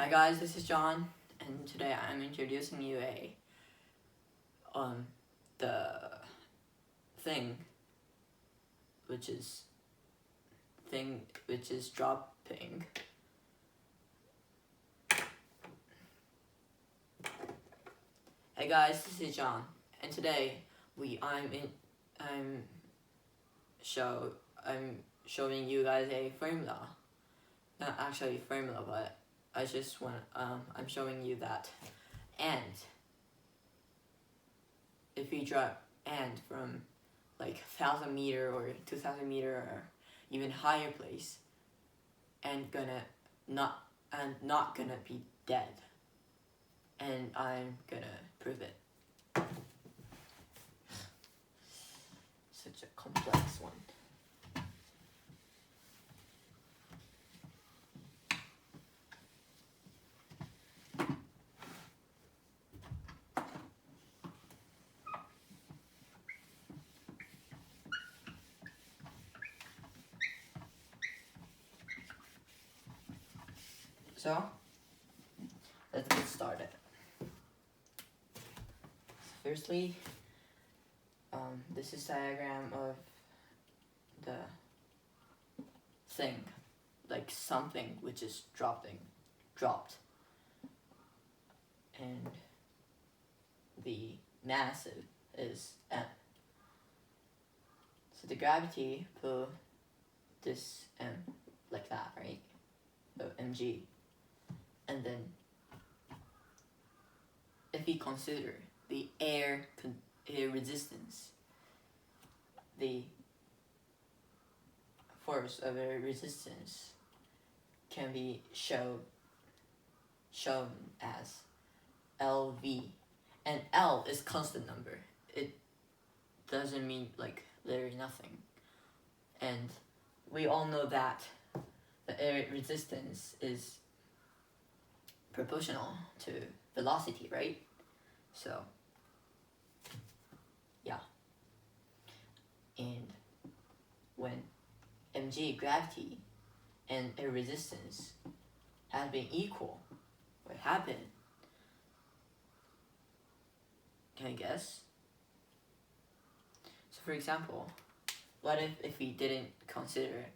Hi guys, this is John, and today I'm introducing you the thing which is dropping. Hey guys, this is John, and today I'm showing you guys a formula. Not actually a formula, but I'm showing you that and if you drop and from like 1,000 meter or 2,000 meter or even higher place and not gonna be dead, and I'm gonna prove it. Such a complex one. So, let's get started. Firstly, this is diagram of the thing, like something which is dropped, and the mass is m. So the gravity put this m like that, right? So mg. And then, if we consider the air resistance, the force of air resistance can be shown as LV, and L is constant number. It doesn't mean like literally nothing. And we all know that the air resistance is proportional to velocity, right? So, yeah. And when mg, gravity, and air resistance have been equal, what happened? Can I guess? So for example, what if we didn't consider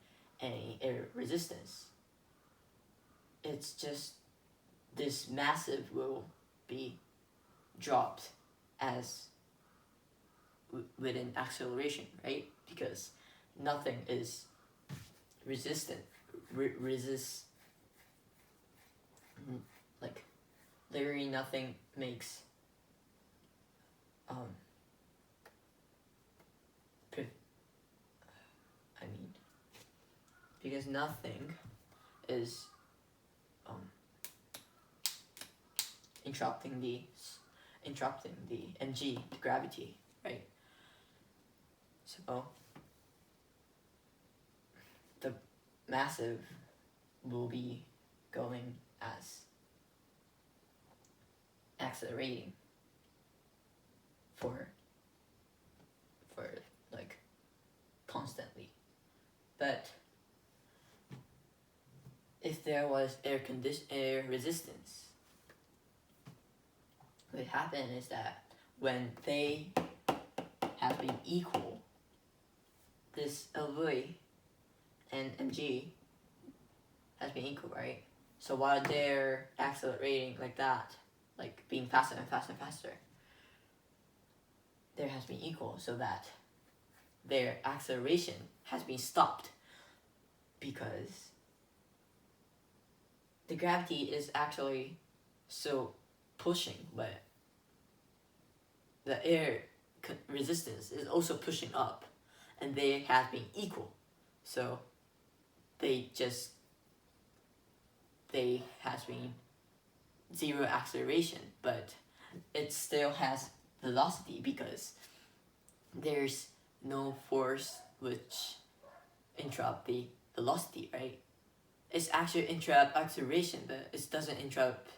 any air resistance? It's just this massive will be dropped as with an acceleration, right? Because nothing is like literally nothing makes because nothing is interrupting the mg, the gravity, right? So the massive will be going as accelerating for like constantly. But if there was air resistance, what happened is that when they have been equal, this LV and mg has been equal, right? So while they're accelerating like that, like being faster and faster and faster, there has been equal, so that their acceleration has been stopped because the gravity is actually so pushing, but the air resistance is also pushing up, and they have been equal. So they has been zero acceleration, but it still has velocity because there's no force which interrupt the velocity, right? It's actually interrupt acceleration, but it doesn't interrupt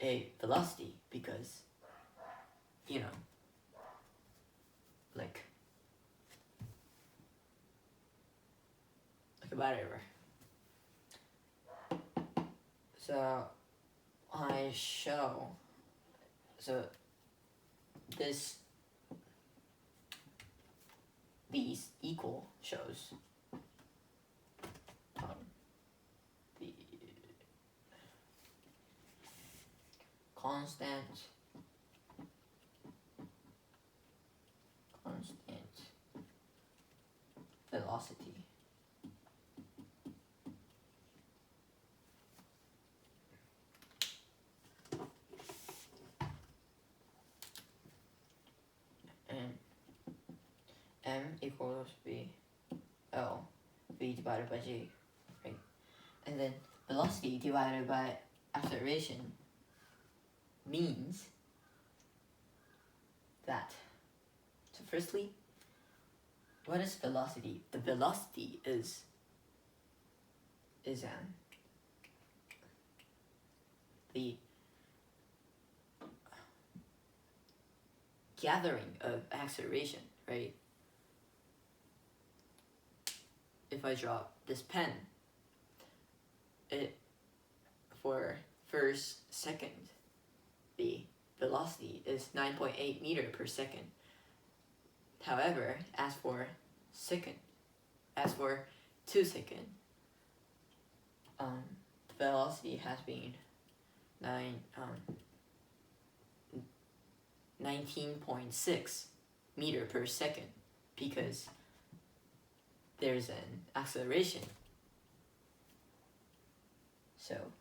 a velocity because, you know, like whatever. So I show, so these equal shows the constant velocity. And m equals v divided by g, right? And then velocity divided by acceleration means that. So firstly, what is velocity? The velocity is the gathering of acceleration, right? If I drop this pen, for first second, the velocity is 9.8 meters per second. However, as for 2 seconds, the velocity has been 19.6 meters per second, because there's an acceleration. So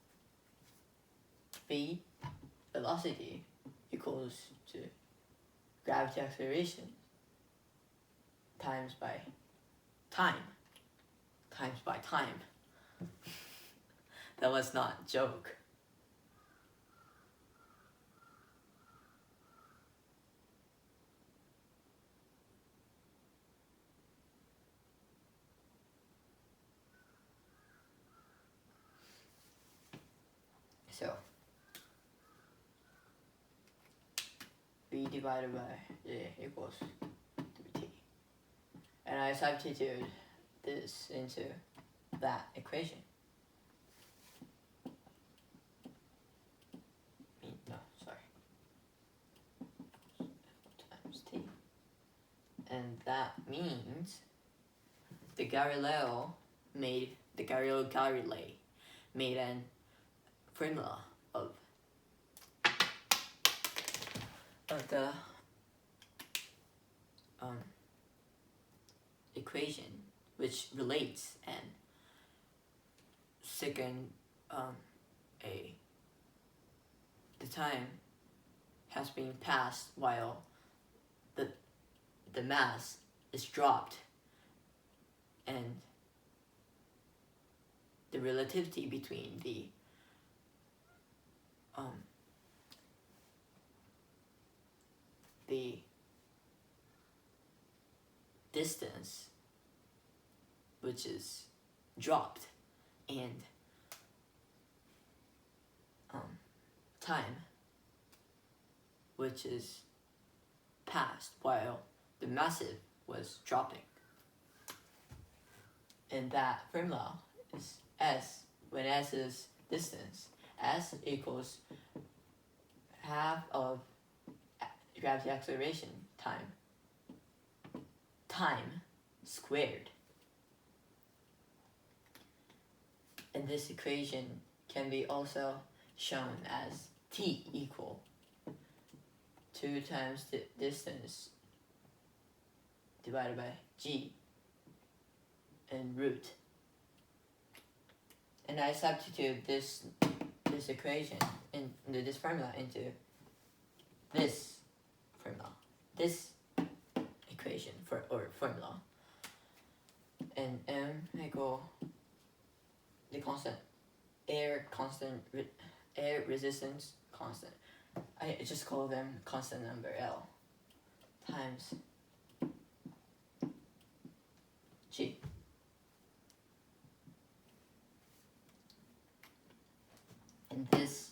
v velocity equals to gravity acceleration times by time. That was not a joke. So v divided by j equals 3t. And I substitute this into that equation. Times t. And that means the Galilei made an formula of the equation, which relates and second the time has been passed while the mass is dropped, and the relativity between the distance which is dropped and time which is passed while the massive was dropping. And that formula is s, when s is distance, s equals half of gravity acceleration time squared. And this equation can be also shown as t equal 2 times the distance divided by g and root. And I substitute this equation this formula into this formula, this equation or formula, and m equal the constant air resistance constant. I just call them constant number L times G. And this,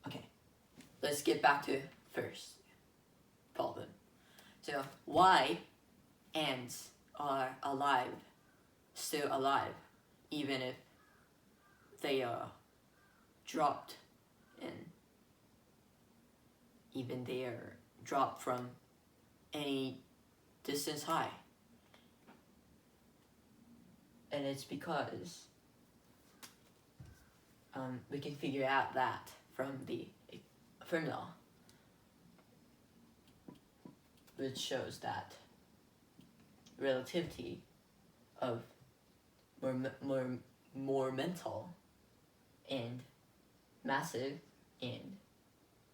okay, let's get back to first problem. So why ants are still alive, even if they dropped, and even they are dropped from any distance high. And it's because we can figure out that from the Fermi law, which shows that relativity of momental and massive and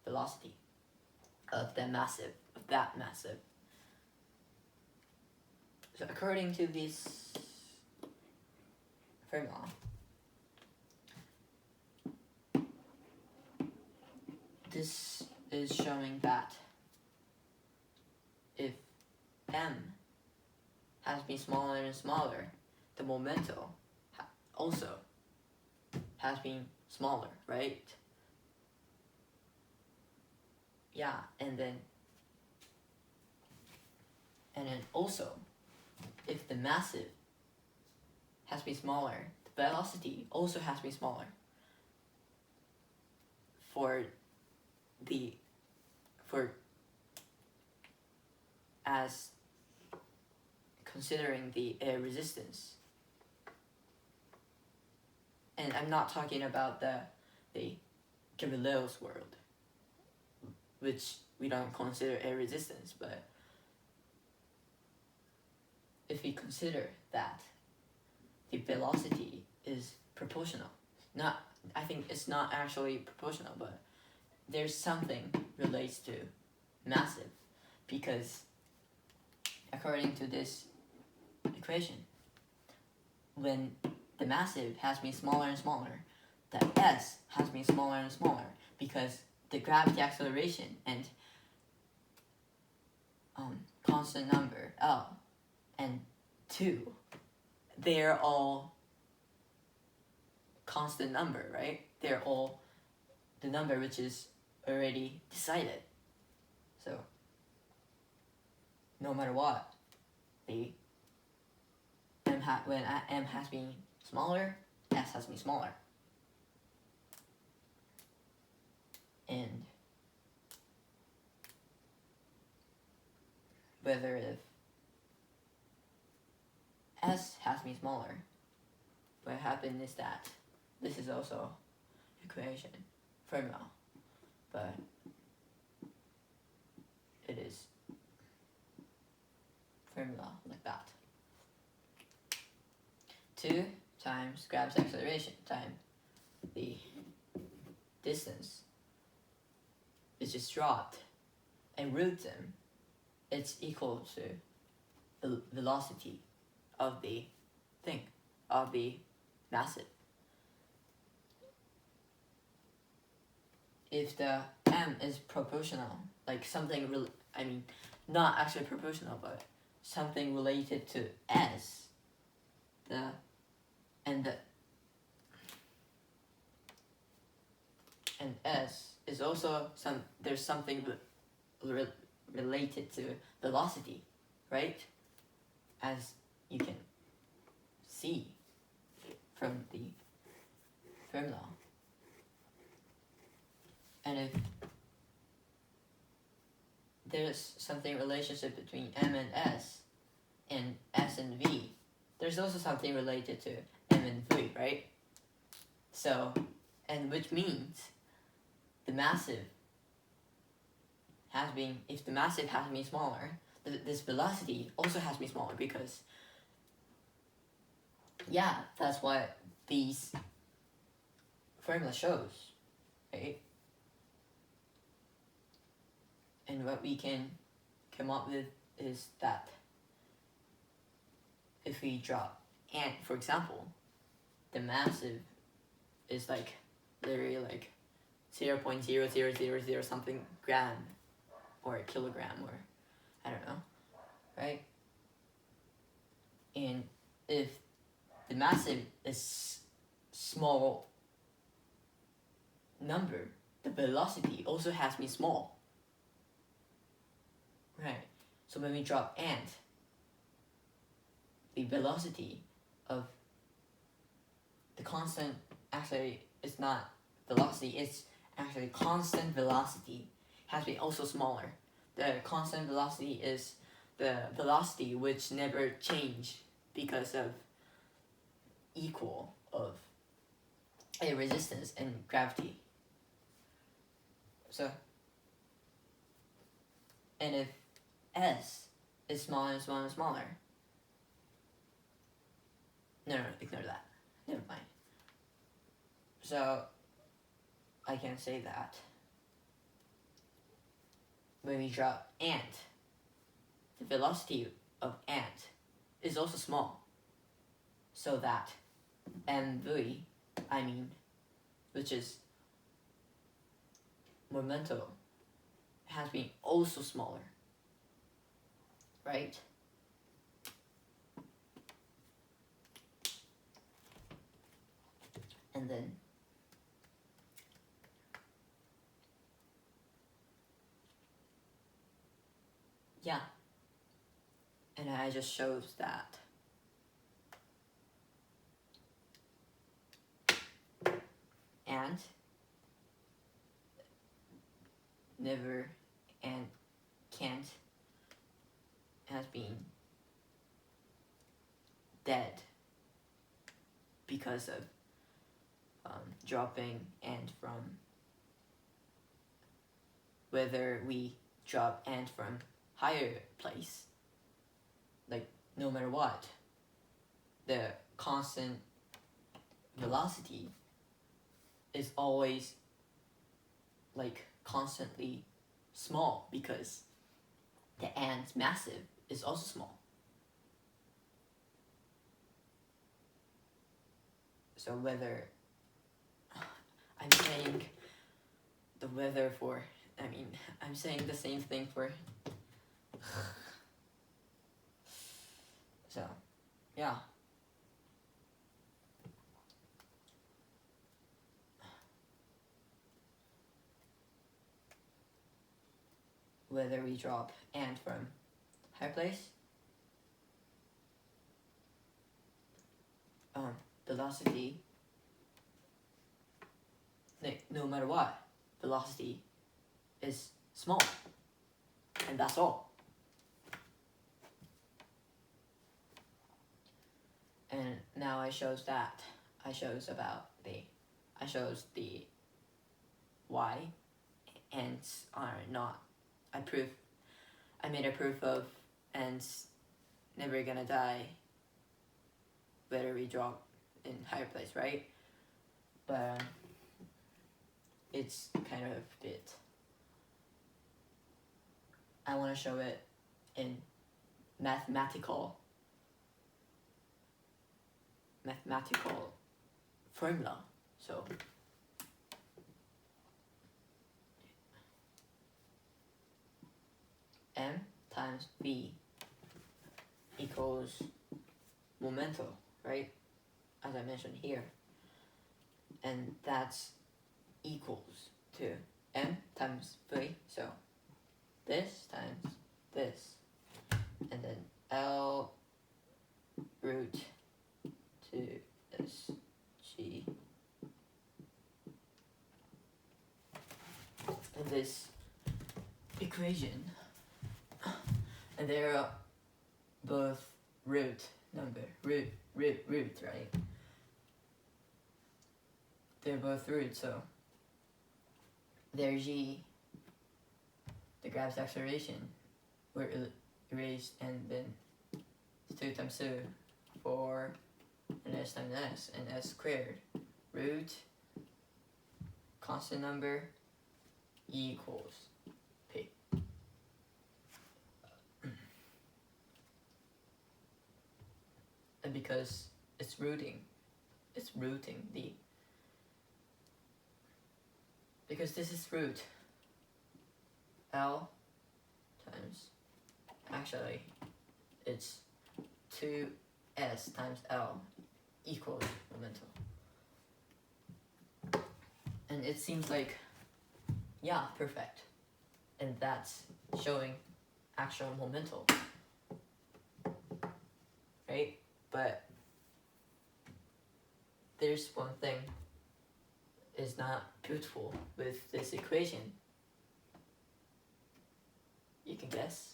velocity of that massive. So according to this Fermi law, this is showing that if m has been smaller and smaller, the momentum also has been smaller, right? Yeah, and then also, if the massive has been smaller, the velocity also has been smaller. As considering the air resistance, and I'm not talking about the Galileo's world, which we don't consider air resistance, but if we consider that the velocity is proportional, I think it's not actually proportional, but there's something relates to massive, because according to this equation, when the massive has been smaller and smaller, the s has been smaller and smaller, because the gravity acceleration and constant number L and 2, they're all constant number, right? They're all the number which is already decided. So no matter what, when m has been smaller, s has been smaller. And whether if s has been smaller, what happened is that this is also equation, Fermi law, but it is Fermi law like that. 2 times gravity's acceleration times the distance, which is dropped, and root them, it's equal to the velocity of the thing, of the massive. If the m is proportional, like something, not actually proportional, but something related to s, and s is also there's something related to velocity, right? As you can see from the Fermi law. And if there's something relationship between m and s and v, there's also something related to m and v, right? So, and which means the massive if the massive has been smaller, this velocity also has been smaller, because that's what these formula shows, right? And what we can come up with is that if we drop, and for example, the massive is like literally like 0.0000 something gram or kilogram, or I don't know, right? And if the massive is small number, the velocity also has to be small, right? So when we drop ant, the velocity of the constant actually it's not velocity, it's actually constant velocity has been also smaller. The constant velocity is the velocity which never change because of equal of a resistance and gravity. So, and if s is smaller and smaller and smaller, no, ignore that. Never mind. So, I can say that when we drop ant, the velocity of ant is also small. So that mv, which is momentum, has been also smaller, right? And then yeah, and I just shows that ant never and can't has been dead because of dropping ant from, whether we drop ant from higher place, like no matter what, the constant velocity is always like constantly small because the ant's massive is also small. So whether I'm saying the weather for, I'm saying the same thing for so yeah, whether we drop ant from higher place, velocity, no matter what, velocity is small, and that's all. And now I shows the why ants are not, I made a proof of ants never gonna die whether we drop in higher place, right? But it's kind of a bit, I want to show it in mathematical formula. So m times v equals momentum, right? As I mentioned here. And that's equals to m times v, so this times this, and then L root 2SG. And this equation, and they're both root, right? They're both root, so their g, the gravitational acceleration, were erased, and then 2 times 2, 4, and s times s, and s squared, root, constant number, equals p. And because it's rooting the, because this is root L times, actually it's 2s times L equals momentum. And it seems like, yeah, perfect. And that's showing actual momentum, right? But there's one thing is not beautiful with this equation? You can guess.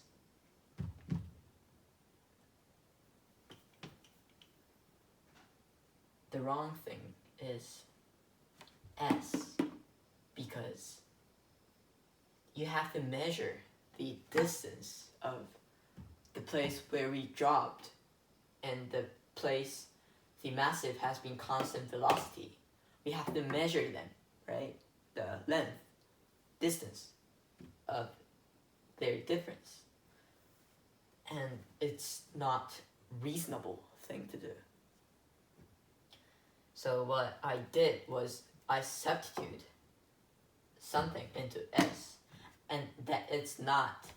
The wrong thing is S, because you have to measure the distance of the place where we dropped and the place the massive has been constant velocity. We have to measure them, right? The length, distance of their difference. And it's not reasonable thing to do. So what I did was I substituted something into S, and that it's not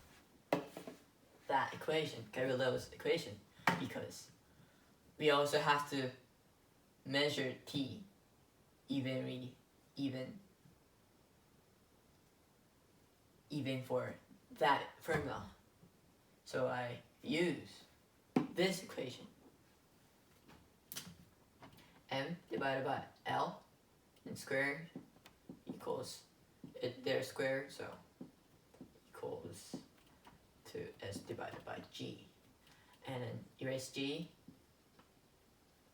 that equation, Galileo's equation, because we also have to measure t even for that formula. So I use this equation, m divided by L and squared equals their square, so equals to S divided by G, and then erase G,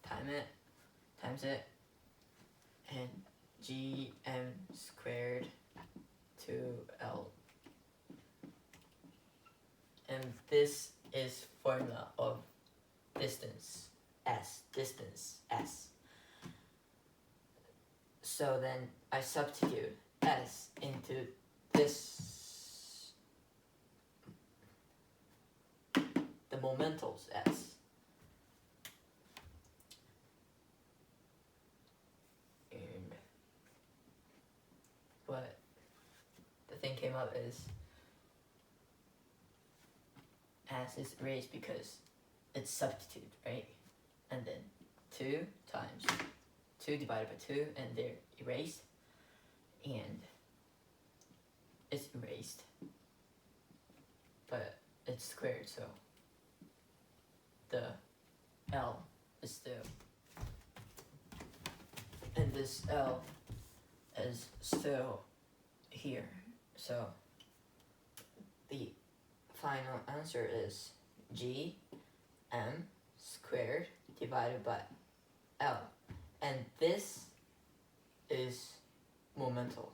times it, and Gm squared to L, and this is formula of distance S. So then I substitute S into this, the momentals S. And what the thing came up is S is erased because it's substituted, right? And then 2 times 2 divided by 2, and they're erased, and it's erased, but it's squared, so the L is still, and this L is still here, so the final answer is G m squared divided by L, and this is momental.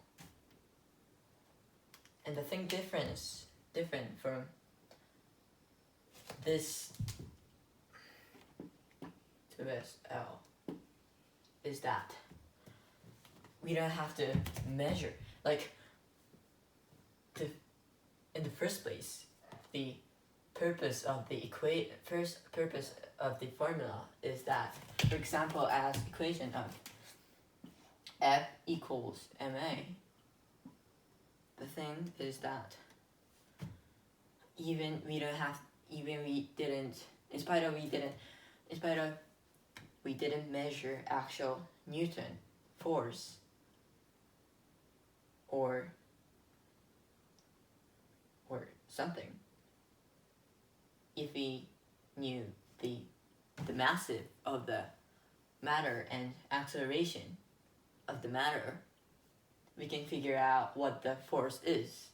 And the thing different from this to this L is that we don't have to measure, like, in the first place, the purpose of the purpose of the formula is that, for example, as equation of F equals ma, the thing is that in spite of we didn't measure actual Newton force or something. If we knew the massive of the matter and acceleration of the matter, we can figure out what the force is.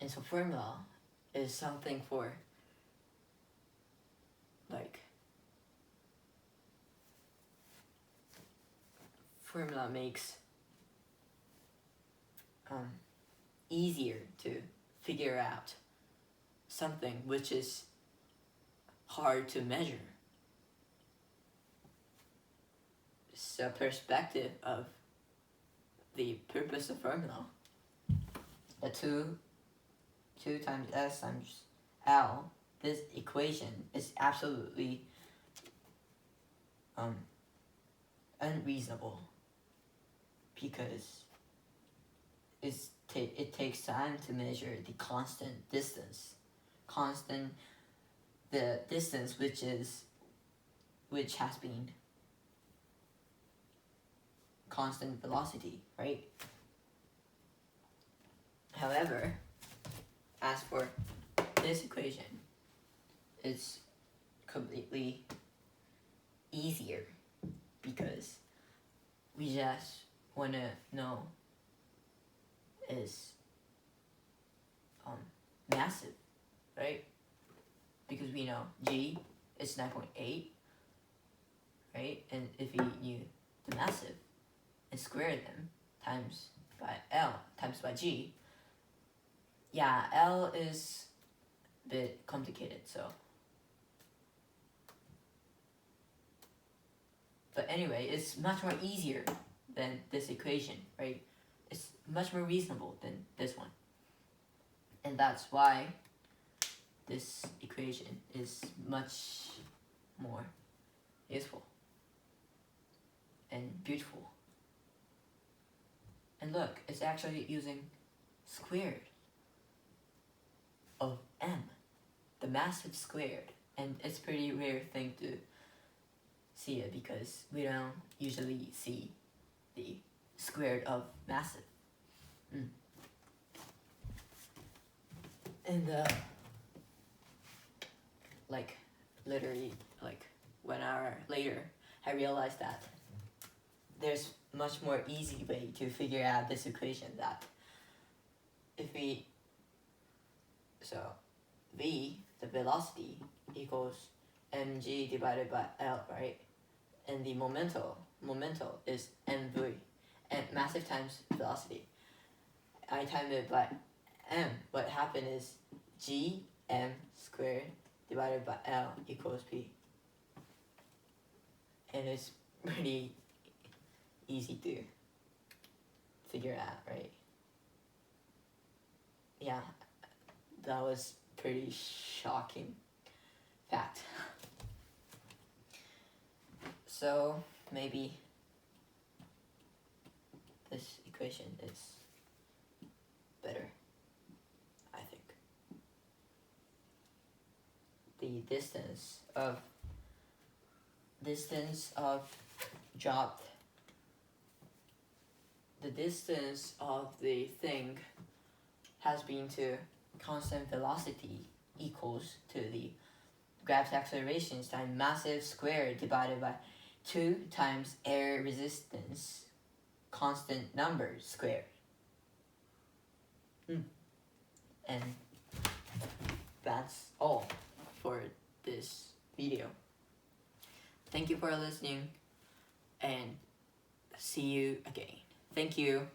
And so formula is something for, like, formula makes easier to figure out something which is hard to measure. It's a perspective of the purpose of formula. The 2 times S times L, this equation is absolutely unreasonable, because it takes time to measure the constant distance, the distance which has been constant velocity, right? However, as for this equation, it's completely easier because we just want to know is massive, right? Because we know G is 9.8, right? And if we knew the massive and square them times by L times by G, yeah, L is a bit complicated, so. But anyway, it's much more easier than this equation, right? It's much more reasonable than this one. And that's why this equation is much more useful and beautiful. And look, it's actually using squared of m, the massive squared. And it's a pretty rare thing to see it because we don't usually see the squared of massive. And like literally like 1 hour later, I realized that there's much more easy way to figure out this equation, that if we, so v, the velocity, equals mg divided by L, right? And the momental is mv, and massive times velocity. I timed it by m. What happened is g m squared divided by L equals p. And it's pretty easy to figure out, right? Yeah, that was pretty shocking fact. So maybe this equation is better, I think. The distance dropped. The distance of the thing has been to constant velocity equals to the gravity acceleration times massive squared divided by 2 times air resistance constant number squared. And that's all for this video. Thank you for listening and see you again. Thank you.